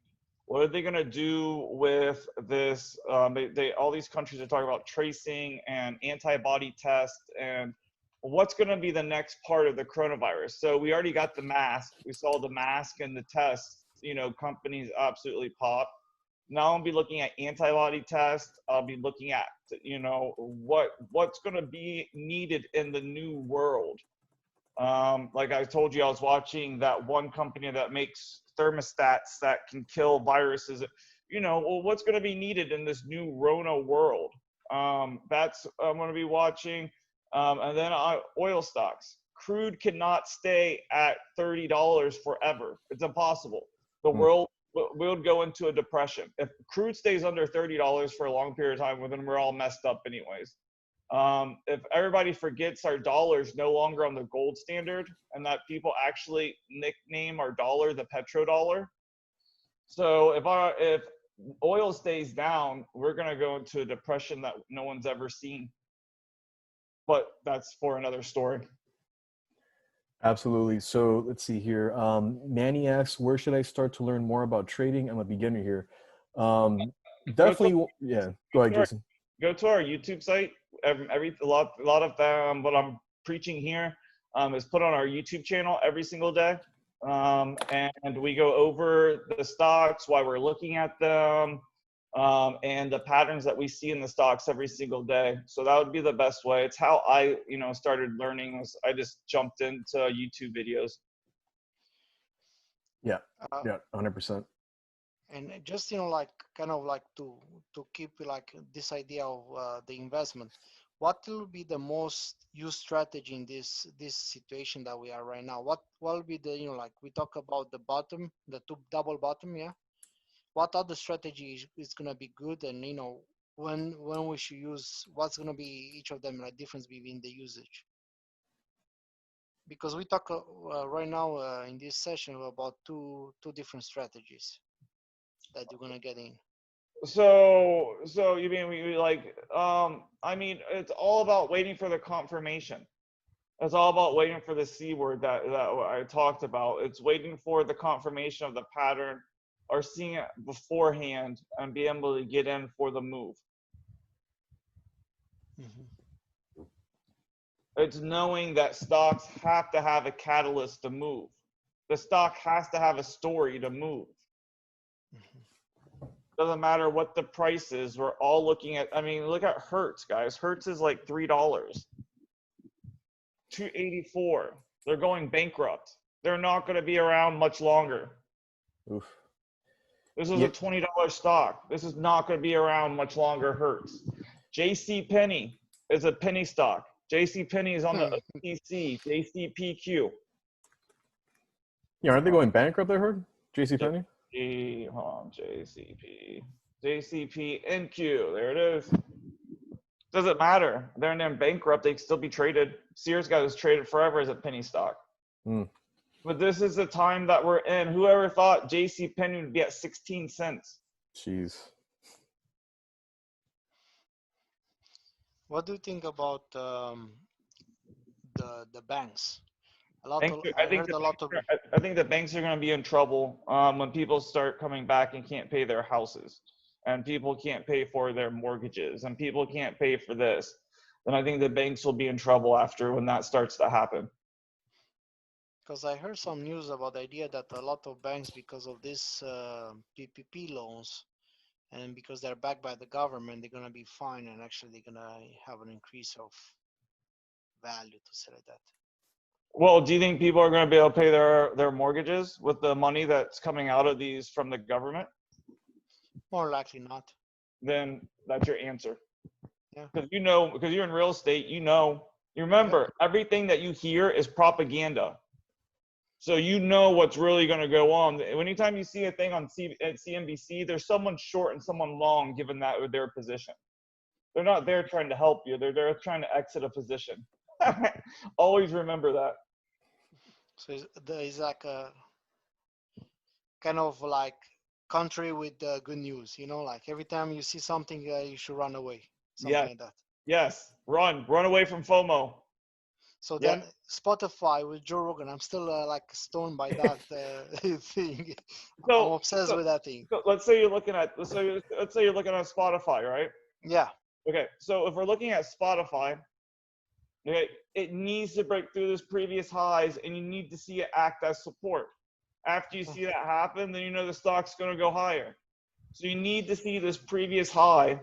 What are they going to do with this? All these countries are talking about tracing and antibody tests, and what's going to be the next part of the coronavirus? So we already got the mask. We saw the mask and the tests. You know, companies absolutely pop. Now I'll be looking at antibody tests. I'll be looking at, you know, what's going to be needed in the new world. Like I told you, I was watching that one company that makes thermostats that can kill viruses. You know, well, what's going to be needed in this new Rona world? That's I'm going to be watching. And then oil stocks. Crude cannot stay at $30 forever. It's impossible. The world will go into a depression. If crude stays under $30 for a long period of time, well, then we're all messed up anyways. If everybody forgets our dollar's no longer on the gold standard and that people actually nickname our dollar the petrodollar. So if oil stays down, we're going to go into a depression that no one's ever seen. But that's for another story. Absolutely. So let's see here. Manny asks, where should I start to learn more about trading? I'm a beginner here. Definitely. Yeah. Go ahead, Jason. Go to our YouTube site. A lot of what I'm preaching here is put on our YouTube channel every single day. And we go over the stocks, why we're looking at them, and the patterns that we see in the stocks every single day. So that would be the best way. It's how I, started learning. Was I just jumped into YouTube videos. Yeah, 100%. And just like kind of like to keep like this idea of the investment, what will be the most used strategy in this situation that we are right now? What will be the like we talk about the bottom, the double bottom, yeah? What other strategy is gonna be good, and when we should use, what's gonna be each of them, like difference between the usage? Because we talk right now in this session about two different strategies that you're gonna get in? So you mean we like? I mean, it's all about waiting for the confirmation. It's all about waiting for the C word that I talked about. It's waiting for the confirmation of the pattern, or seeing it beforehand and be able to get in for the move. Mm-hmm. It's knowing that stocks have to have a catalyst to move. The stock has to have a story to move. Doesn't matter what the price is. We're all looking at, I mean, look at Hertz, guys. Hertz is like $3, 284. They're going bankrupt. They're not going to be around much longer. Oof. This is a $20 stock. This is not going to be around much longer. Hertz. JC Penney is a penny stock. JC Penney is on the OTC, JCPQ. Yeah, aren't they going bankrupt, I heard? JCPenney? Hold on, JCPNQ. There it is. Doesn't matter. They're in bankrupt. They can still be traded. Sears got us traded forever as a penny stock. Mm. But this is the time that we're in. Whoever thought JCPenney would be at 16 cents? Jeez. What do you think about the banks? I think the banks are going to be in trouble when people start coming back and can't pay their houses, and people can't pay for their mortgages, and people can't pay for this. Then I think the banks will be in trouble after when that starts to happen. Because I heard some news about the idea that a lot of banks, because of this PPP loans, and because they're backed by the government, they're going to be fined, and actually they're going to have an increase of value, to say like that. Well, do you think people are going to be able to pay their mortgages with the money that's coming out of these from the government? More likely not. Then that's your answer. Yeah. Because because you're in real estate, you remember, everything that you hear is propaganda. So you know what's really going to go on. Anytime you see a thing on at CNBC, there's someone short and someone long given that with their position. They're not there trying to help you. They're there trying to exit a position. Always remember that. So it's like a kind of like country with good news, like every time you see something, you should run away. Something like that. Yes, run away from FOMO. So then Spotify with Joe Rogan, I'm still like stoned by that thing. I'm obsessed with that thing. So let's say you're looking at Spotify, right? Yeah. Okay, so if we're looking at Spotify, okay, it needs to break through this previous highs, and you need to see it act as support. After you see that happen, then you know the stock's going to go higher. So you need to see this previous high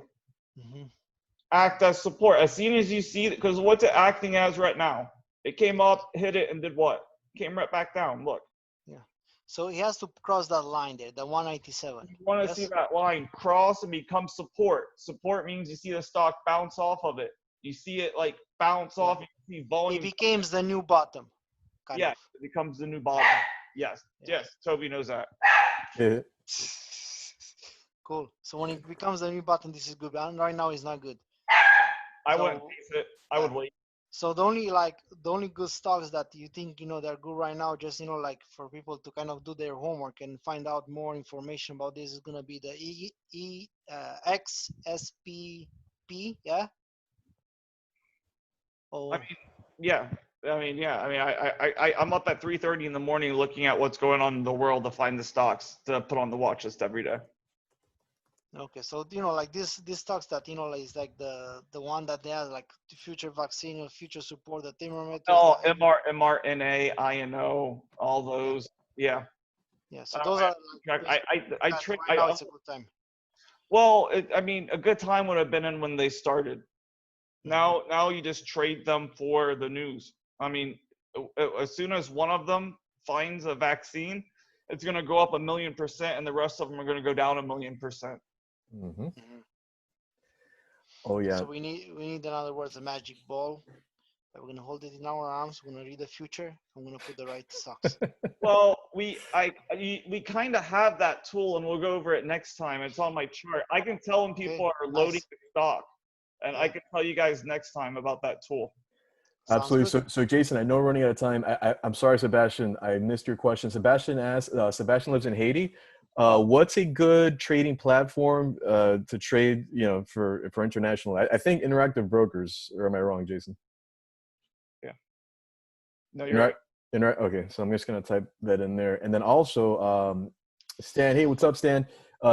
act as support. As soon as you see it, because what's it acting as right now? It came up, hit it, and did what? Came right back down. Look. Yeah. So he has to cross that line there, the 197. You want to see that line cross and become support. Support means you see the stock bounce off of it. You see it like bounce off. You see volume. It becomes the new bottom. It becomes the new bottom. Yes. Toby knows that. Yeah. Cool. So when it becomes the new bottom, this is good. But right now, it's not good. I wouldn't face it. I would wait. So the only good stocks that you think they're good right now, just like for people to kind of do their homework and find out more information about this, is gonna be the XSPP, yeah. Oh. I'm up at 3:30 in the morning looking at what's going on in the world to find the stocks to put on the watch list every day. Okay, so like these stocks that is like the one that they have like the future vaccine or future support, the thermometer. Oh, mRNA, INO, all those. Yeah. Yeah. So those are. I trade. Right now it's a good time. Well, a good time would have been in when they started. Now you just trade them for the news. I mean, as soon as one of them finds a vaccine, it's going to go up 1,000,000%, and the rest of them are going to go down 1,000,000%. Mm-hmm. Oh yeah. So we need, in other words, a magic ball. We're going to hold it in our arms. We're going to read the future. I'm going to put the right stocks. Well, we kind of have that tool, and we'll go over it next time. It's on my chart. I can tell when people are loading the stock, and I can tell you guys next time about that tool. Absolutely. So Jason, I know we're running out of time. I'm sorry, Sebastian. I missed your question. Sebastian asked. Sebastian lives in Haiti. What's a good trading platform to trade, for international? I think Interactive Brokers, or am I wrong, Jason? Yeah. No, you're right. Okay, so I'm just gonna type that in there, and then also Stan. Hey, what's up, Stan?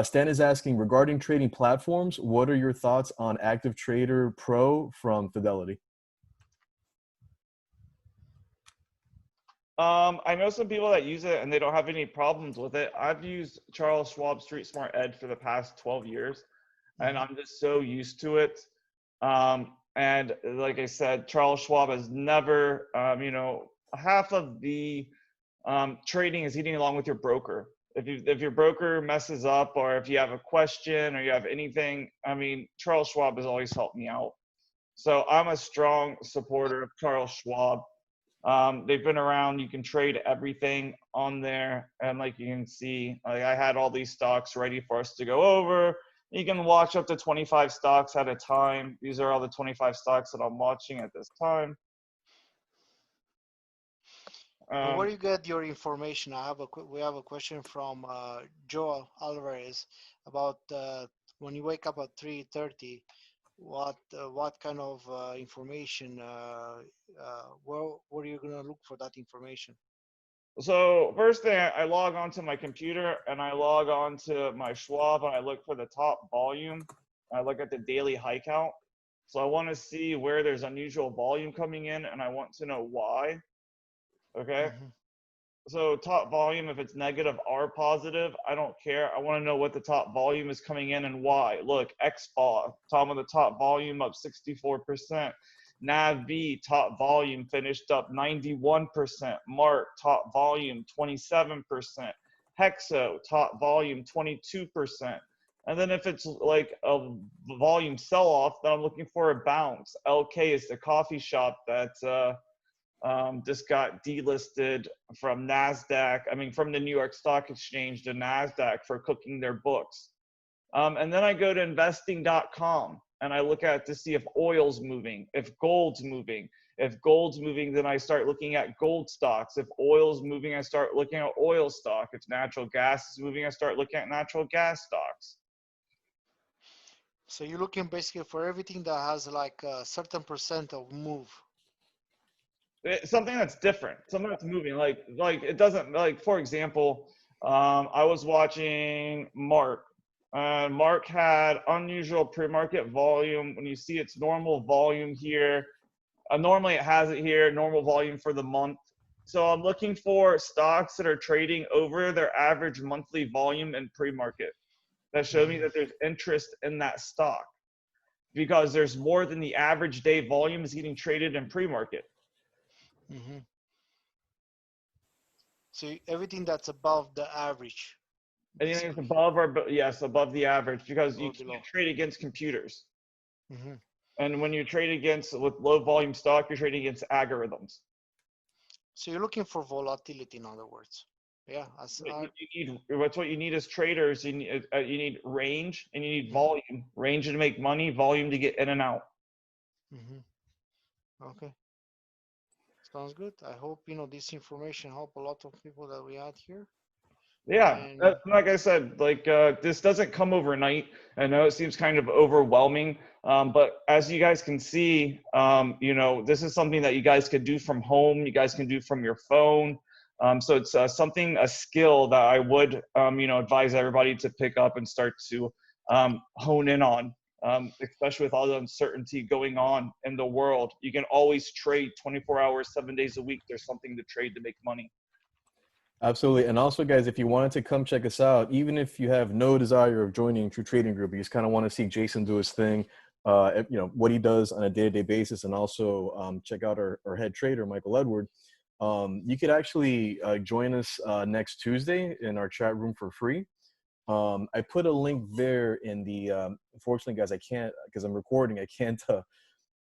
Stan is asking regarding trading platforms. What are your thoughts on Active Trader Pro from Fidelity? I know some people that use it and they don't have any problems with it. I've used Charles Schwab Street Smart Edge for the past 12 years, and I'm just so used to it. And like I said, Charles Schwab has never, half of the trading is eating along with your broker. If your broker messes up, or if you have a question or you have anything, Charles Schwab has always helped me out. So I'm a strong supporter of Charles Schwab. They've been around. You can trade everything on there, and like you can see, like I had all these stocks ready for us to go over. You can watch up to 25 stocks at a time. These are all the 25 stocks that I'm watching at this time. Where you get your information? We have a question from Joe Alvarez about when you wake up at 3:30. What kind of information? Where are you gonna look for that information? So first thing, I log onto my computer and I log on to my Schwab and I look for the top volume. I look at the daily high count. So I want to see where there's unusual volume coming in, and I want to know why. Okay. Mm-hmm. So top volume, if it's negative or positive, I don't care. I want to know what the top volume is coming in and why. Look, XBAW, top of the top volume up 64%. NAVB, top volume finished up 91%. Mark, top volume 27%. Hexo, top volume 22%. And then if it's like a volume sell-off, then I'm looking for a bounce. LK is the coffee shop that just got delisted from NASDAQ, from the New York Stock Exchange to NASDAQ for cooking their books. And then I go to investing.com and I look at to see if oil's moving, if gold's moving. If gold's moving, then I start looking at gold stocks. If oil's moving, I start looking at oil stock. If natural gas is moving, I start looking at natural gas stocks. So you're looking basically for everything that has like a certain percent of move. Something that's different, something that's moving, like it doesn't, like for example, I was watching Mark. Mark had unusual pre-market volume. When you see its normal volume here, normally it has it here, normal volume for the month. So I'm looking for stocks that are trading over their average monthly volume in pre-market. That show me that there's interest in that stock, because there's more than the average day volume is getting traded in pre-market. Mm-hmm. So everything that's above the average. Anything that's above or yes, above the average, because you can't trade against computers. Mm-hmm. And when you trade against with low volume stock, you're trading against algorithms. So you're looking for volatility, in other words. Yeah. What you need as traders. You need range and you need volume. Range to make money, volume to get in and out. Mm-hmm. Okay. Sounds good. I hope this information help a lot of people that we had here. Yeah, like I said, this doesn't come overnight. I know it seems kind of overwhelming, but as you guys can see, this is something that you guys could do from home. You guys can do from your phone. So it's a skill that I would, advise everybody to pick up and start to hone in on, especially with all the uncertainty going on in the world. You can always trade 24 hours, 7 days a week. There's something to trade to make money. Absolutely. And also, guys, if you wanted to come check us out, even if you have no desire of joining True Trading Group, you just kind of want to see Jason do his thing, what he does on a day-to-day basis, and also check out our head trader, Michael Edward. You could actually join us next Tuesday in our chat room for free. I put a link there in the, unfortunately, guys, I can't, because I'm recording, I can't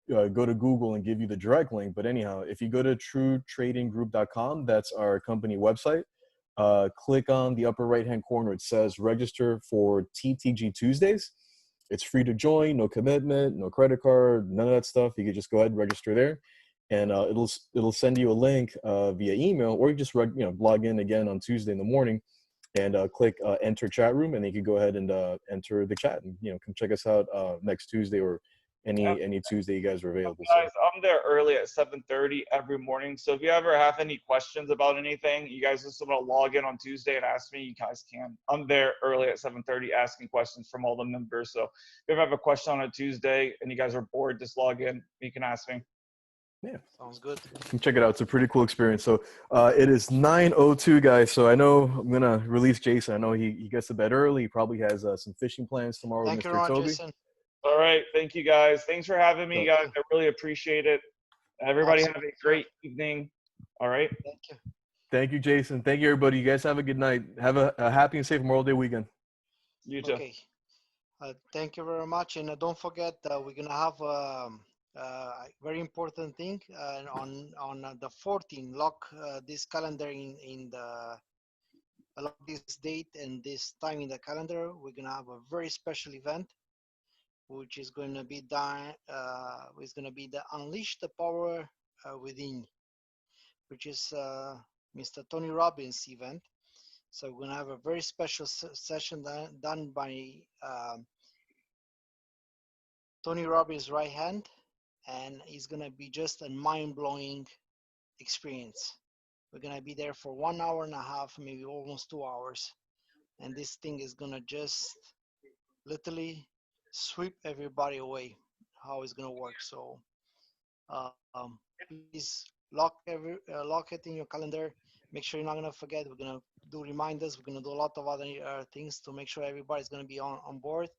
go to Google and give you the direct link. But anyhow, if you go to truetradinggroup.com, that's our company website. Click on the upper right-hand corner. It says register for TTG Tuesdays. It's free to join, no commitment, no credit card, none of that stuff. You can just go ahead and register there, and it'll send you a link via email, or you just log in again on Tuesday in the morning, and click enter chat room, and then you can go ahead and enter the chat, and come check us out next Tuesday or any Tuesday you guys are available. Guys, I'm there early at 7:30 every morning. So if you ever have any questions about anything, you guys just want to log in on Tuesday and ask me, you guys can. I'm there early at 7:30 asking questions from all the members. So if you ever have a question on a Tuesday and you guys are bored, just log in. You can ask me. Yeah, Sounds good. come check it out. It's a pretty cool experience. So it is 9:02, guys. So I know I'm gonna release Jason. I know he gets to bed early. He probably has some fishing plans tomorrow Thank with you Mr. very much, Toby. Jason. All right. Thank you, guys. Thanks for having me, guys. I really appreciate it. Everybody have a great evening. All right. Thank you. Thank you, Jason. Thank you, everybody. You guys have a good night. Have a happy and safe Memorial Day weekend. You too. Okay. Thank you very much. And don't forget, we're going to have a very important thing on the 14th. Lock this calendar in the lock this date and this time in the calendar. We're going to have a very special event, which is going to be done. It's going to be the Unleash the Power Within, which is Mr. Tony Robbins' event. So we're going to have a very special session done by Tony Robbins' right hand, and it's going to be just a mind-blowing experience. We're going to be there for 1 hour and a half, maybe almost 2 hours. And this thing is going to just literally sweep everybody away, how it's going to work. So please lock it in your calendar. Make sure you're not going to forget. We're going to do reminders. We're going to do a lot of other things to make sure everybody's going to be on board.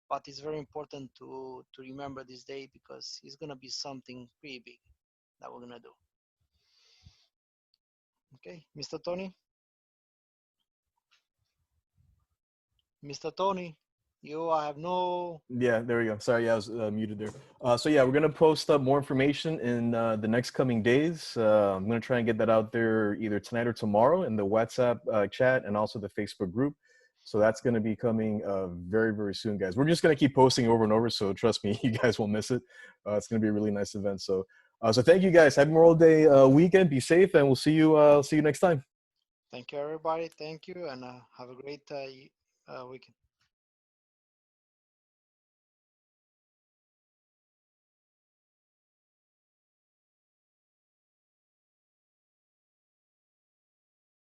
But it's very important to remember this day, because it's going to be something pretty big that we're going to do. Okay, Mr. Tony? Mr. Tony, I have no... Yeah, there we go. Sorry, I was muted there. So yeah, we're gonna post up more information in the next coming days. I'm gonna try and get that out there either tonight or tomorrow in the WhatsApp chat and also the Facebook group. So that's gonna be coming very, very soon, guys. We're just gonna keep posting over and over, so trust me, you guys won't miss it. It's gonna be a really nice event. So, so thank you, guys. Happy Memorial Day weekend. Be safe, and we'll see you next time. Thank you, everybody. Thank you, and have a great weekend.